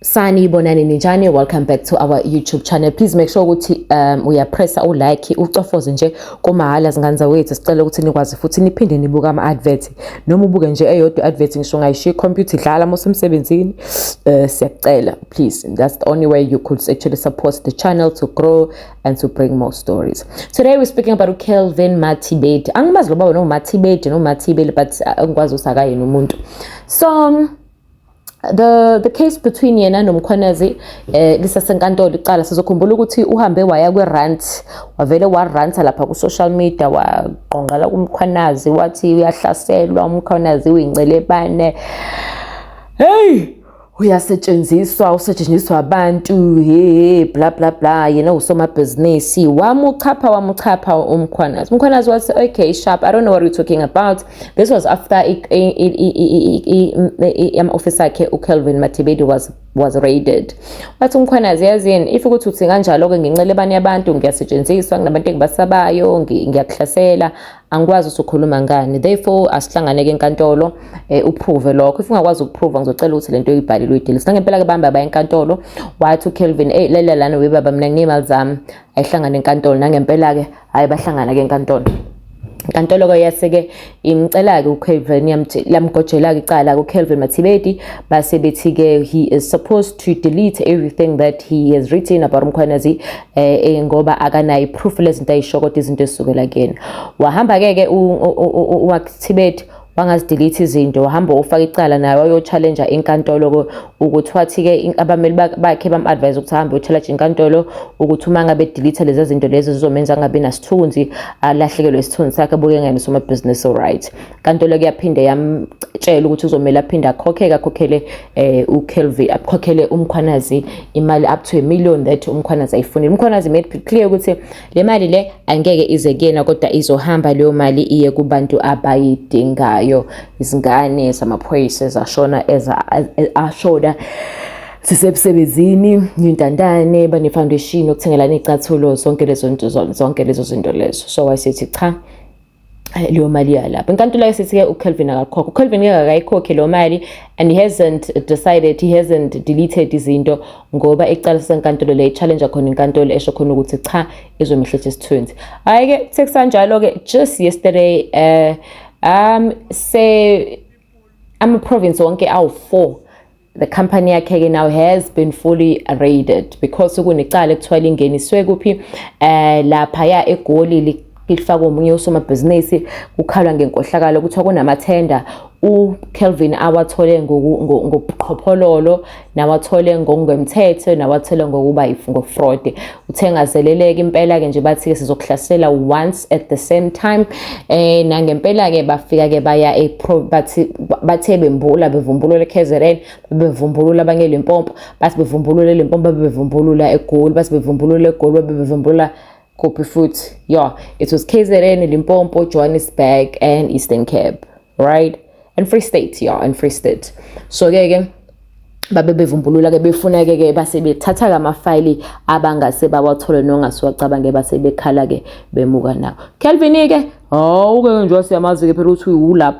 Sanibonani ninjani, welcome back to our YouTube channel. Please make sure ukuthi uyapressa like ucofoze nje komahala zingane zawethu. Sicela ukuthi nikwazi futhi niphinde nibuka ama-advert noma ubuke nje eyodwa advert ngisho ngayishiya computer idlala mosemsebenzini. Siyacela please, that's the only way you could actually support the channel to grow and to bring more stories. Today we're speaking about Kelvin Mathibedi. Angimazi loba no Mathibedi no Mathibeli, but ngikwazi usakayena umuntu. So the case between yena noMkhwanazi lisasenkantolo iqala. Sizokhumbula ukuthi uhambe waya kwe-rant, wavele waranta lapha ku social media, waqonqala kuMkhwanazi wathi uyahlaselwa, uMkhwanazi uyingcelebane, hey usetshenziswa abantu, hey bla bla bla, yena usomabhizinisi. Wamuchapha uMkhwanazi. uMkhwanazi wathi okay sharp, I don't know what you're talking about. This was after office yakhe uKelvin Mathibedi was raided. Wathi uMkhwanazi yazini, if ukuthi uthi kanjalo ke ngincelebane yabantu, ngiyasetshenziswa nginabantu engibasabayo, ngiyakuhlasela, angikwazi ukukhuluma ngani, therefore asihlanganeke enkantolo uprove lokho. If ungakwazi ukuprove ngizocela ukuthi lento uyibhalile uyidilise. Ngempela ke bamba baya enkantolo, wathi uKelvin lalela lana webaba mina nginemali zami, ayihlangane enkantolo. Nangempela ke hayi bahlangana ke enkantolo. Inkantolo ke yaseke imcela ke uKelvin lamgojela ke icala kuKelvin Mathibedi, base bethi ke he is supposed to delete everything that he has written about uMkhwanazi ngoba akanayi proof lezinto ayishokota izinto esukela kuyena. Wahamba ke uMathibedi wangazidelete izinto, wahamba ufaka icala naye wayo challenge enkantolo ukuthi wathi ke abameli bakhe bam-advise ukuthi ahambe uchallenge enkantolo ukuthi uma ngabe delete lezi zinto lezi zizomenza ngabe nasithunzi, alahlekelwe isithunzi sakhe, abuke ngene soma business alright. Inkantolo ke yaphinde yamtshela ukuthi uzomela aphinde akhokhele uKelvin, akhokhele uMkhwanazi imali up to $1 million that uMkhwanazi ayifunile. uMkhwanazi made it clear ukuthi le mali le angeke ize kuyena kodwa izohamba leyo mali iye kubantu abayidingayo, izingane zamaphoyisa ezashona ashoda sisemsebenzini, intandane bane foundation yokuthengelana icathulo, zonke lezo zinto lezo. So wayesithi cha leyo mali yalapha. Inkantolo yasithi ke uKelvin akakhokhe. uKelvin ngeke akayikhokhe leyo mali, and he hasn't deleted izinto ngoba icala senkantolo le challenge khona inkantolo esho khona ukuthi cha izomehletha isithunzi. Hayi ke sekusanjalo ke just yesterday say ama-province wonke awu-4, the company yakhe now has been fully raided because kunecala ekuthiwa lingeniswe kuphi lapha ya eGoli lifakwa omunye usomabhizinisi, kukhalwa ngenkohlakalo kuthiwa kunamathenda uKelvin awathole ngobuqhophololo, nawathole ngokungemthetho, nawathole ngokuba ngofraud. Uthengazeleleke impela ke nje bathi ke sizokuhlasela once at the same time. Nangempela ke bafika ke baya bathe bevumbulula eKZN, bevumbulula abanye Limpopo, bathi bevumbulula eLimpopo, bevumbulula eGoli, bathi bevumbulula eGoli, bevumbulula kophi futhi. Yeah, it was KZN, Limpopo, Johannesburg and Eastern Cape, right? And Free State, yeah, and Free State. So ke babe bevumbulula ke befuna ke base bethatha amafayili abangase bawathole nongasiwacabange base bekhala ke bemuka nawo. Kelvin ke ke nje siyamazi ke phela uthi ula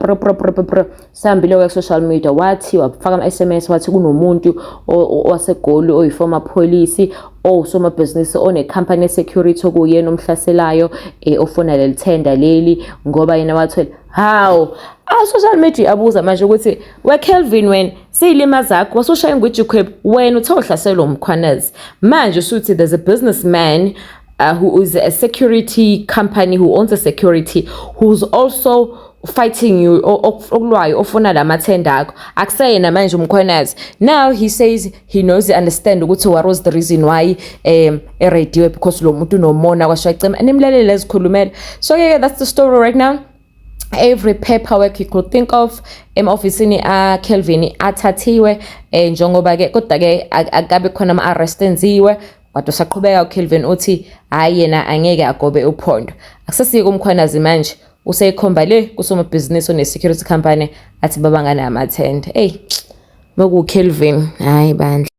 sambile ku social media, wathi wafaka ama-SMS wathi kunomuntu waseGoli oyiformer police osoma business one company security okuyena omhlaselayo ofuna leli tender leli ngoba yena wathole how social media abuza manje ukuthi we Kelvin wena siyilima zakho wasoshaya ngwijikhweb wena uthe uhlaselwa uMkhwanazi. Manje usuthi there's a businessman who is a security company, who owns a security, who's also fighting you okulwayo ofuna lamathenda akho, akuseyena manje uMkhwanazi. Now he says he knows, he understand ukuthi what was the reason why eradiwe, because lo muntu nomona kwashayicema nimlalele ezikhulumela. So yeah, that's the story right now. Every paperwork you could think of ofisini Kelvin athathiwe njengoba ke kodwa ke akabe khona ama-arrest enziwe, kodwa saqhubeka uKelvin uthi hayi yena angeke agobe uphondo. Akusasike uMkhwanazi manje useyikhomba le kusomabhizinisi one-security company athi babangana amathenda. Hey, bokuKelvin hayi bandla.